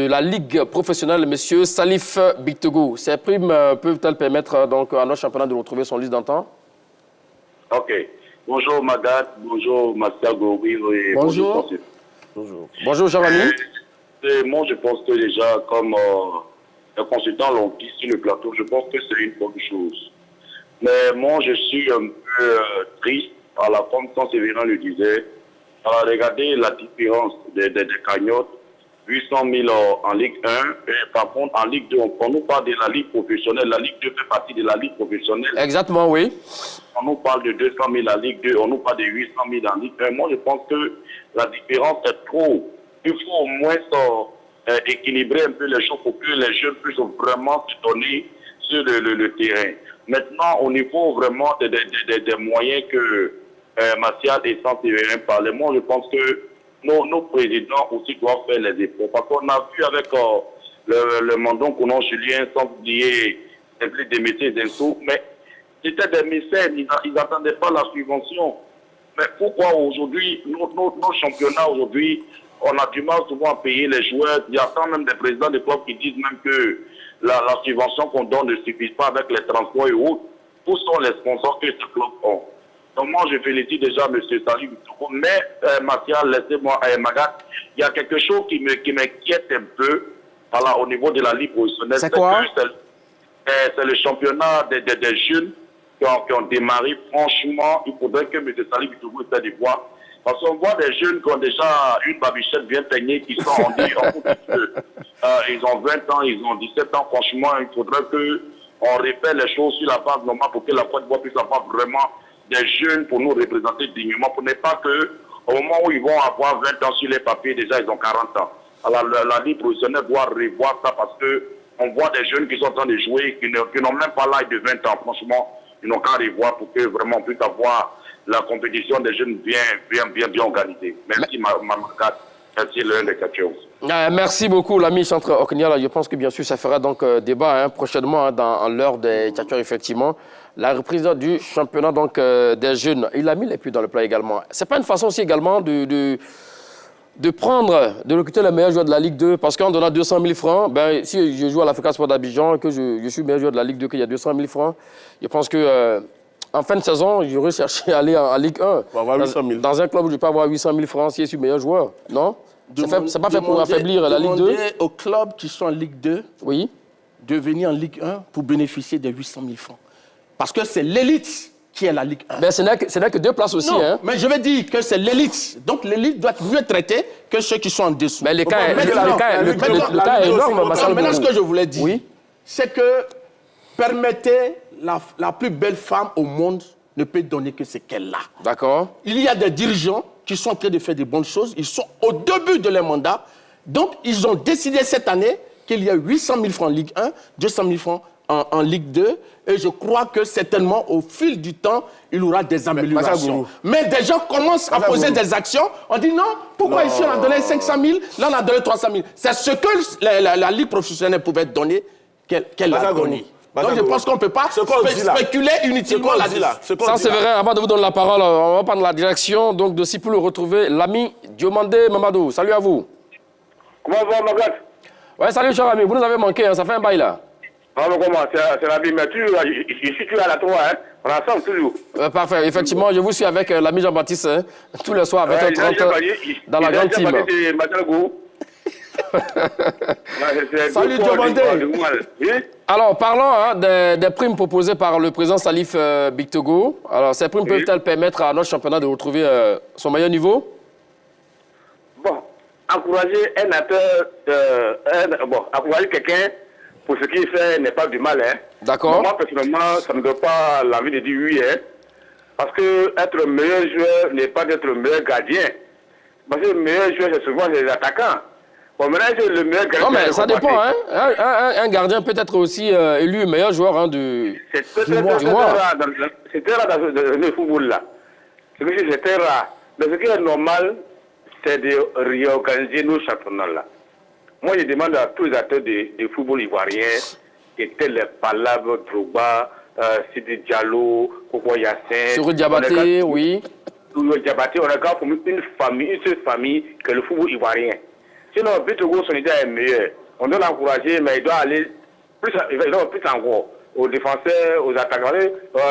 la Ligue professionnelle, M. Salif Bictogo. Ces primes peuvent-elles permettre donc, à notre championnat de retrouver son liste d'antan? Ok. Bonjour Magat, bonjour Martial Gorou. Bonjour. Bonjour, cher ami. Moi, je pense que déjà, comme les consultants l'ont dit sur le plateau, je pense que c'est une bonne chose. Mais moi, je suis un peu triste, à la forme, quand Séverin le disait, à regarder la différence des cagnottes. 800 000 en Ligue 1, et par contre en Ligue 2, on nous parle de la Ligue professionnelle. La Ligue 2 fait partie de la Ligue professionnelle. Exactement, oui. On nous parle de 200 000 en Ligue 2, on nous parle de 800 000 en Ligue 1. Moi, je pense que la différence est trop. Il faut au moins équilibrer un peu les choses pour que les jeunes puissent vraiment se donner sur le terrain. Maintenant, au niveau vraiment des moyens que Martial et Saint-Séverin parlaient, moi, je pense que nos présidents aussi doivent faire les efforts. Parce qu'on a vu avec le mandon qu'on a Julien, sans oublier des métiers d'insou, mais c'était des mécènes, ils n'attendaient pas la subvention. Mais pourquoi aujourd'hui, nos championnats aujourd'hui, on a du mal souvent à payer les joueurs? Il y a quand même des présidents de clubs qui disent même que la subvention qu'on donne ne suffit pas avec les transports et autres. Où sont les sponsors que ces clubs ont? Donc moi, je félicite déjà M. Salif Bictogo, mais Martial, laissez-moi, Magat, il y a quelque chose qui m'inquiète un peu au niveau de la Ligue professionnelle. C'est quoi? C'est le championnat des jeunes qui ont démarré. Franchement, il faudrait que M. Salif Bictogo essaie de voir. Parce qu'on voit des jeunes qui ont déjà une babichette bien peignée, qui sont, ils ont 20 ans, ils ont 17 ans. Franchement, il faudrait qu'on répète les choses sur la base normale pour que la Côte d'Ivoire puisse avoir vraiment des jeunes pour nous représenter dignement, pour ne pas que, au moment où ils vont avoir 20 ans sur les papiers, déjà ils ont 40 ans. Alors la Ligue professionnelle doit revoir ça parce que on voit des jeunes qui sont en train de jouer, qui n'ont même pas l'âge de 20 ans. Franchement, ils n'ont qu'à revoir pour que vraiment on puisse avoir la compétition des jeunes bien organisée. Merci Mamadou. Merci l'un des catcheurs. Merci beaucoup, l'ami Chantre Okniala. Je pense que bien sûr, ça fera donc débat prochainement dans l'heure des catcheurs, effectivement. La reprise du championnat donc, des jeunes. Il a mis les pieds dans le plat également. C'est pas une façon aussi également de recruter les meilleurs joueurs de la Ligue 2, parce qu'en donnant 200 000 francs, ben, si je joue à l'Africa Sport d'Abidjan et que je suis meilleur joueur de la Ligue 2, qu'il y a 200 000 francs, je pense que en fin de saison, j'aurais cherché à aller en Ligue 1. Pour avoir 800 000. Dans un club où je peux avoir 800 000 francs si je suis meilleur joueur, non? C'est pas fait pour affaiblir la Ligue 2. Demandez aux clubs qui sont en Ligue 2 Oui. de venir en Ligue 1 pour bénéficier des 800 000 francs. Parce que c'est l'élite qui est la Ligue 1. Ben, ce n'est que 2 places aussi. Non, mais je veux dire que c'est l'élite. Donc l'élite doit être mieux traitée que ceux qui sont en dessous. Mais le cas est énorme, Massal. Maintenant, ce que je voulais dire, oui, c'est que permettez la plus belle femme au monde ne peut donner que ce qu'elle a. D'accord. Il y a des dirigeants qui sont en train de faire des bonnes choses. Ils sont au début de leur mandat. Donc, ils ont décidé cette année qu'il y a 800 000 francs en Ligue 1, 200 000 francs en Ligue 2. Et je crois que certainement, au fil du temps, il y aura des améliorations. Mais des gens commencent à poser des actions. On dit non, pourquoi ici on a donné 500 000, là on a donné 300 000. C'est ce que la Ligue professionnelle pouvait donner qu'elle a donné. Donc je pense qu'on ne peut pas spéculer inutilement là-dessus. Ça, c'est vrai. Avant de vous donner la parole, on va prendre la direction donc, de Sipou, retrouver l'ami Diomandé Mamadou. Salut à vous. Comment va, Magat? Ouais, salut, cher ami. Vous nous avez manqué, ça fait un bail là. Alors, comment? C'est l'ami, mais ici, tu es à la 3, hein? On est ensemble toujours. Parfait. Effectivement, je vous suis avec l'ami Jean-Baptiste tous les soirs à 20h30 dans la grande team. Salut, Diomandé. Alors, parlons des primes proposées par le président Salif Bictogo. Alors, ces primes peuvent-elles permettre à notre championnat de retrouver son meilleur niveau? Bon, encourager un acteur, encourager quelqu'un pour ce qu'il fait n'est pas du mal. Hein. D'accord. Moi, personnellement, ça ne me donne pas l'envie de dire oui. Hein, parce que être meilleur joueur n'est pas d'être le meilleur gardien. Parce que le meilleur joueur, c'est souvent les attaquants. Bon, maintenant, le meilleur gardien... Non, mais ça dépend. Hein. Un gardien peut être aussi élu meilleur joueur du mois. C'est très rare dans le football, là. C'est très rare. Mais ce qui est normal, c'est de réorganiser nos championnats, là. Moi, je demande à tous les acteurs de football ivoirien, tels les Palabres, Drogba, Sidi Diallo, Koko Yassin... Sur Diabaté, oui. Sur Diabaté, on a qu'à former une seule famille que le football ivoirien. Sinon, Bictogo, son idée est meilleure. On doit l'encourager, mais il doit aller plus encore aux défenseurs, aux attaquants.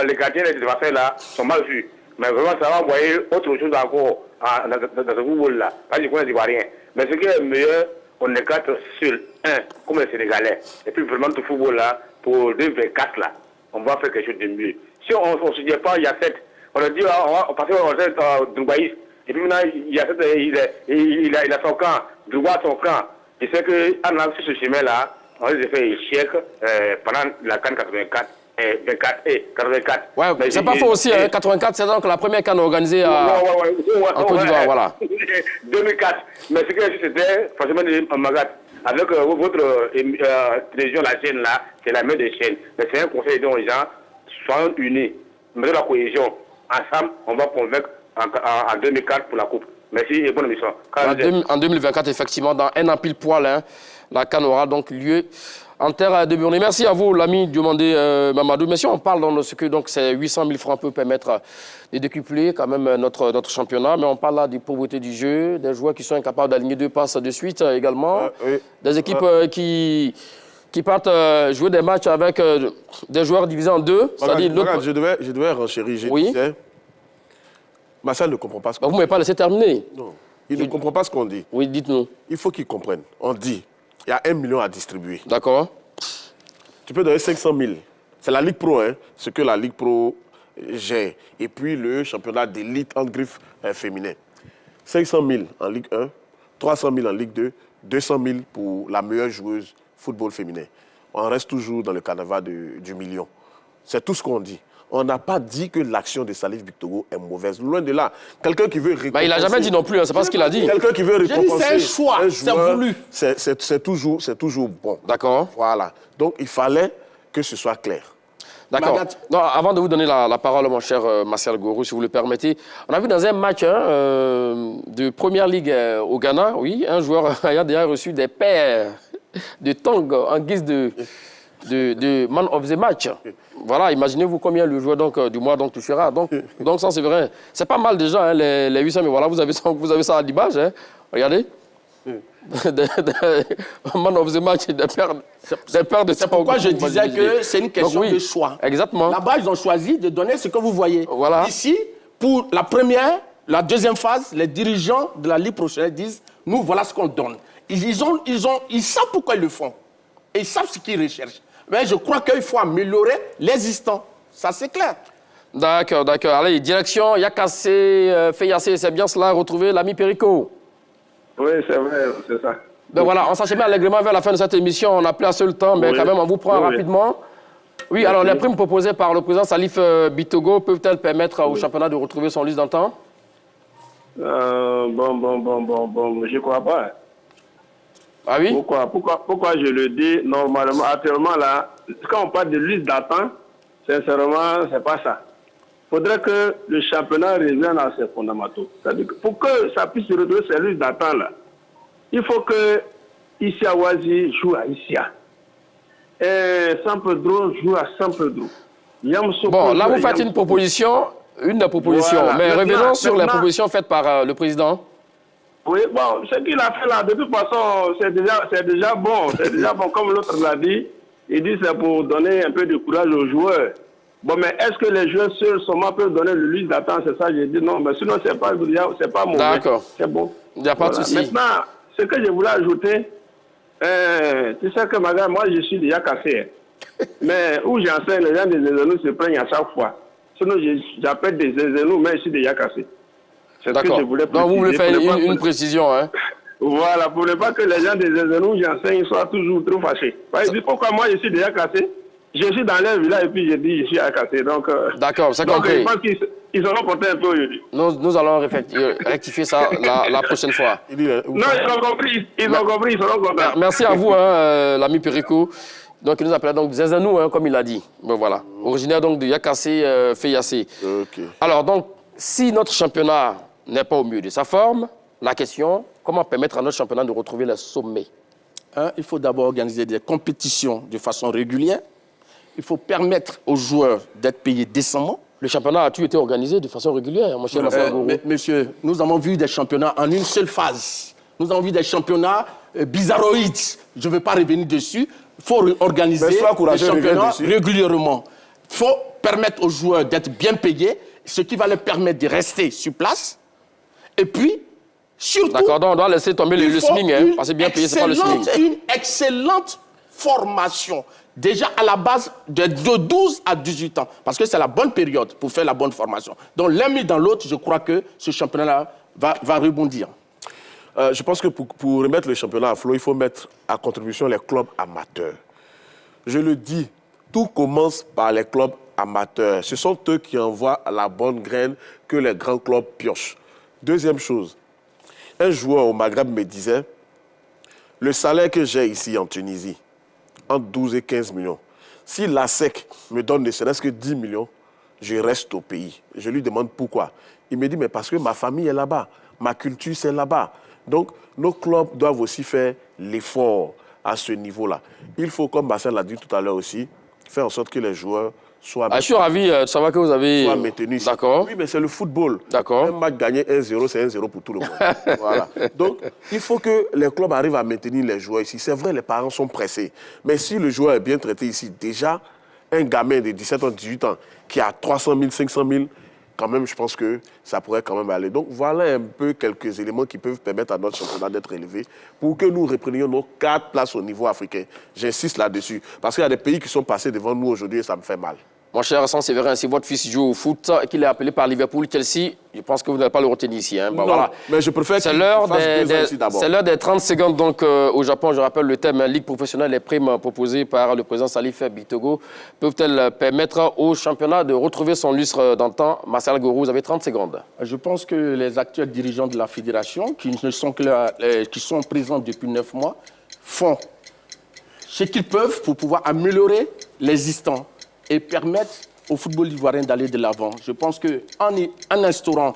Les gardiens et les défenseurs là sont mal vus. Mais vraiment, ça va envoyer autre chose encore dans ce football-là. Pas du point des Ivoiriens. Mais ce qui est meilleur, on est 4 sur 1, comme les Sénégalais. Et puis vraiment, ce football-là, pour 2-24 là, on va faire quelque chose de mieux. Si on ne se dit pas, il y a 7, on a dit, on va passer au Dubaïs. Et puis maintenant, il a son camp, Dubaï son camp. Je sais qu'en allant sur ce chemin-là, on a fait échec pendant la CAN 84. 84. Ouais, c'est pas faux aussi, 84, c'est donc la première CAN organisée en Côte d'Ivoire, voilà. 2004. Mais ce que c'était, franchement, en Magat, avec votre télévision, la chaîne là, c'est la même des chaînes. Mais c'est un conseil dont les gens soient unis, mettons la cohésion. Ensemble, on va convaincre en 2004 pour la Coupe. Merci et bonne émission. En 2024, effectivement, dans un an pile poil, la CAN aura donc lieu en terre de Burné. Merci à vous, l'ami Diomandé Mamadou. Mais si on parle de ce que donc, ces 800 000 francs peuvent permettre de décupler quand même notre championnat, mais on parle là de pauvreté du jeu, des joueurs qui sont incapables d'aligner 2 passes de suite également, des équipes qui partent jouer des matchs avec des joueurs divisés en 2. Je devais renchérir. Je disais, Massal ne comprend pas ce qu'on dit. Vous ne m'avez pas laissé terminer. Non, il ne comprend pas ce qu'on dit. Oui, dites-nous. Il faut qu'il comprenne. On dit, il y a 1 million à distribuer. D'accord. Tu peux donner 500 000. C'est la Ligue Pro, hein, ce que la Ligue Pro gère. Et puis le championnat d'élite en griffe féminin. 500 000 en Ligue 1, 300 000 en Ligue 2, 200 000 pour la meilleure joueuse football féminin. On reste toujours dans le carnaval du million. C'est tout ce qu'on dit. On n'a pas dit que l'action de Salif Bictogo est mauvaise. Loin de là. Quelqu'un qui veut récompenser... Bah, il n'a jamais dit non plus, hein, c'est pas ce qu'il a dit. Quelqu'un qui veut récompenser... C'est un choix, c'est voulu. C'est toujours bon. D'accord. Voilà. Donc, il fallait que ce soit clair. D'accord. Non, avant de vous donner la parole, mon cher Martial Gourou, si vous le permettez, on a vu dans un match de Première Ligue au Ghana, oui, un joueur a déjà reçu des paires de tongs en guise de man of the match. Voilà, imaginez-vous combien le joueur du mois touchera. Donc ça, c'est vrai. C'est pas mal déjà, hein, les 800 000. Voilà, vous avez ça à l'image. Hein. Regardez. Man of the match, des paires de... C'est pourquoi je disais que c'est une question de choix. Exactement. Là-bas, ils ont choisi de donner ce que vous voyez. Voilà. Ici, pour la première, la deuxième phase, les dirigeants de la Ligue professionnelle disent « Nous, voilà ce qu'on donne ». Ils savent pourquoi ils le font. Et ils savent ce qu'ils recherchent. Mais je crois qu'il faut améliorer l'existant. Ça, c'est clair. D'accord. Allez, direction Yakassé, Feyasé, c'est bien cela, retrouver l'ami Perico. Oui, c'est vrai, c'est ça. Ben voilà, on s'achemine allègrement vers la fin de cette émission. On n'a plus assez le temps, mais quand même, on vous prend rapidement. Oui, alors les primes proposées par le président Salif Bictogo peuvent-elles permettre au championnat de retrouver son liste d'antan? Je crois pas. Ah oui? Pourquoi je le dis normalement, actuellement là, quand on parle de liste d'attente, sincèrement, c'est pas ça. Il faudrait que le championnat revienne à ses fondamentaux. C'est-à-dire que pour que ça puisse se retrouver ces listes d'attente là, il faut que Issa Wazi joue à Issa. Et Sampedro joue à Sampedro. Bon, là vous faites une proposition, des propositions, voilà. Mais revenons sur les propositions faites par le président. Oui, bon, ce qu'il a fait là, de toute façon, c'est déjà bon. C'est déjà bon, comme l'autre l'a dit. Il dit c'est pour donner un peu de courage aux joueurs. Bon, mais est-ce que les joueurs seuls seulement peuvent donner le liste d'attente? C'est ça, j'ai dit non, mais sinon, c'est pas mauvais. D'accord. C'est bon. Il n'y a pas de souci. Maintenant, ce que je voulais ajouter, tu sais que madame, moi, je suis déjà cassé. Mais où j'enseigne, les gens des Zézénou se plaignent à chaque fois. Sinon, j'appelle des Zézénou, mais je suis déjà cassé. D'accord. Donc, vous voulez faire une précision, hein? Voilà, pour ne pas que les gens des Zézénou, j'enseigne, soient toujours trop fâchés. Pourquoi moi, je suis déjà cassé? Je suis dans leur village et puis je dis je suis à casser. Donc, d'accord, c'est compris. Je pense qu'ils auront porté un peu aujourd'hui. Nous allons rectifier ça la prochaine fois. Non, ils ont compris, ils seront contents. Merci à vous, hein, l'ami Perico. Donc, il nous appelle donc Zézanou, hein, comme il l'a dit. Ben, voilà. Originaire donc de Yakassé, Feyasé. Okay. Alors, donc, si notre championnat n'est pas au mieux de sa forme, la question, comment permettre à notre championnat de retrouver le sommet? Il faut d'abord organiser des compétitions de façon régulière. Il faut permettre aux joueurs d'être payés décemment. Le championnat a-t-il été organisé de façon régulière, mon cher Marcel Gourou? Monsieur, nous avons vu des championnats en une seule phase. Nous avons vu des championnats bizarroïdes. Je ne vais pas revenir dessus. Il faut organiser des championnats régulièrement. Il faut permettre aux joueurs d'être bien payés, ce qui va leur permettre de rester sur place. Et puis, surtout... D'accord, donc on doit laisser tomber le SMIC, hein, parce que bien payé, c'est pas le SMIC. Une excellente formation. Déjà à la base de 12 à 18 ans, parce que c'est la bonne période pour faire la bonne formation. Donc l'un mis dans l'autre, je crois que ce championnat-là va rebondir. Je pense que pour remettre le championnat à flot, il faut mettre à contribution les clubs amateurs. Je le dis, tout commence par les clubs amateurs. Ce sont eux qui envoient la bonne graine que les grands clubs piochent. Deuxième chose, un joueur au Maghreb me disait, le salaire que j'ai ici en Tunisie, entre 12 et 15 millions. Si l'ASEC me donne ne serait-ce que 10 millions, je reste au pays. Je lui demande pourquoi. Il me dit, mais parce que ma famille est là-bas, ma culture c'est là-bas. Donc, nos clubs doivent aussi faire l'effort à ce niveau-là. Il faut, comme Marcel l'a dit tout à l'heure aussi, faire en sorte que les joueurs soient... je suis ravi de savoir que vous avez... Soient maintenus. D'accord. Oui, mais c'est le football. D'accord. Un match gagné 1-0, c'est 1-0 pour tout le monde. Voilà. Donc, il faut que les clubs arrivent à maintenir les joueurs ici. C'est vrai, les parents sont pressés. Mais si le joueur est bien traité ici, déjà, un gamin de 17 ans, 18 ans, qui a 300 000, 500 000, quand même, je pense que ça pourrait quand même aller. Donc, voilà un peu quelques éléments qui peuvent permettre à notre championnat d'être élevé pour que nous reprenions nos 4 places au niveau africain. J'insiste là-dessus. Parce qu'il y a des pays qui sont passés devant nous aujourd'hui et ça me fait mal. Mon cher Saint-Séverin, si votre fils joue au foot et qu'il est appelé par Liverpool, Chelsea, je pense que vous n'allez pas le retenir ici. Hein. Non, voilà. Mais je préfère qu'il fasse 2 ans ici d'abord. C'est l'heure des 30 secondes donc, au Japon. Je rappelle le thème Ligue professionnelle. Les primes proposées par le président Salif Bitogo peuvent-elles permettre au championnat de retrouver son lustre d'antan? Marcel Gourou, vous avez 30 secondes. Je pense que les actuels dirigeants de la fédération, qui sont présents depuis 9 mois, font ce qu'ils peuvent pour pouvoir améliorer l'existant et permettre au football ivoirien d'aller de l'avant. Je pense qu'en instaurant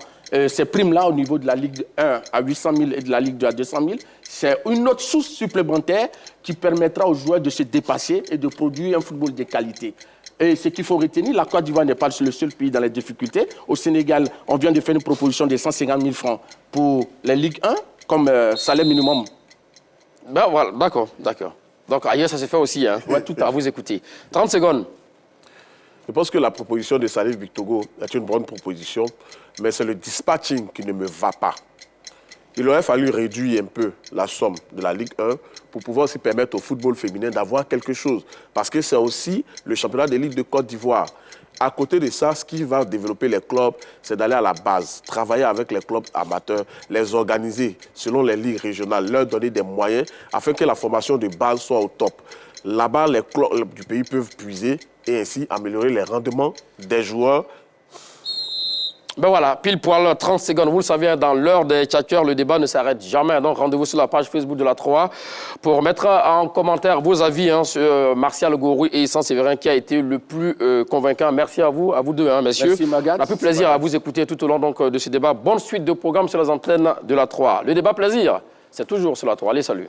ces primes-là au niveau de la Ligue 1 à 800 000 et de la Ligue 2 à 200 000, c'est une autre source supplémentaire qui permettra aux joueurs de se dépasser et de produire un football de qualité. Et ce qu'il faut retenir, la Côte d'Ivoire n'est pas le seul pays dans les difficultés. Au Sénégal, on vient de faire une proposition de 150 000 francs pour la Ligue 1 comme salaire minimum. Ben voilà, d'accord. Donc ailleurs, ça se fait aussi. Hein. Ouais, tout à fait. À vous écouter. 30 secondes. Je pense que la proposition de Salif Bitogo est une bonne proposition, mais c'est le dispatching qui ne me va pas. Il aurait fallu réduire un peu la somme de la Ligue 1 pour pouvoir aussi permettre au football féminin d'avoir quelque chose. Parce que c'est aussi le championnat des ligues de Côte d'Ivoire. À côté de ça, ce qui va développer les clubs, c'est d'aller à la base, travailler avec les clubs amateurs, les organiser selon les ligues régionales, leur donner des moyens afin que la formation de base soit au top. Là-bas, les clubs du pays peuvent puiser et ainsi améliorer les rendements des joueurs. Ben voilà, pile poil, 30 secondes. Vous le savez, dans l'heure des tchatcheurs, le débat ne s'arrête jamais. Donc rendez-vous sur la page Facebook de la 3 pour mettre en commentaire vos avis sur Martial Gourou et Saint-Séverin qui a été le plus convaincant. Merci à vous deux, hein, messieurs. Merci, Magat. On a plus plaisir à vous écouter tout au long donc, de ce débat. Bonne suite de programme sur les antennes de la 3. Le débat plaisir, c'est toujours sur la 3. Allez, salut.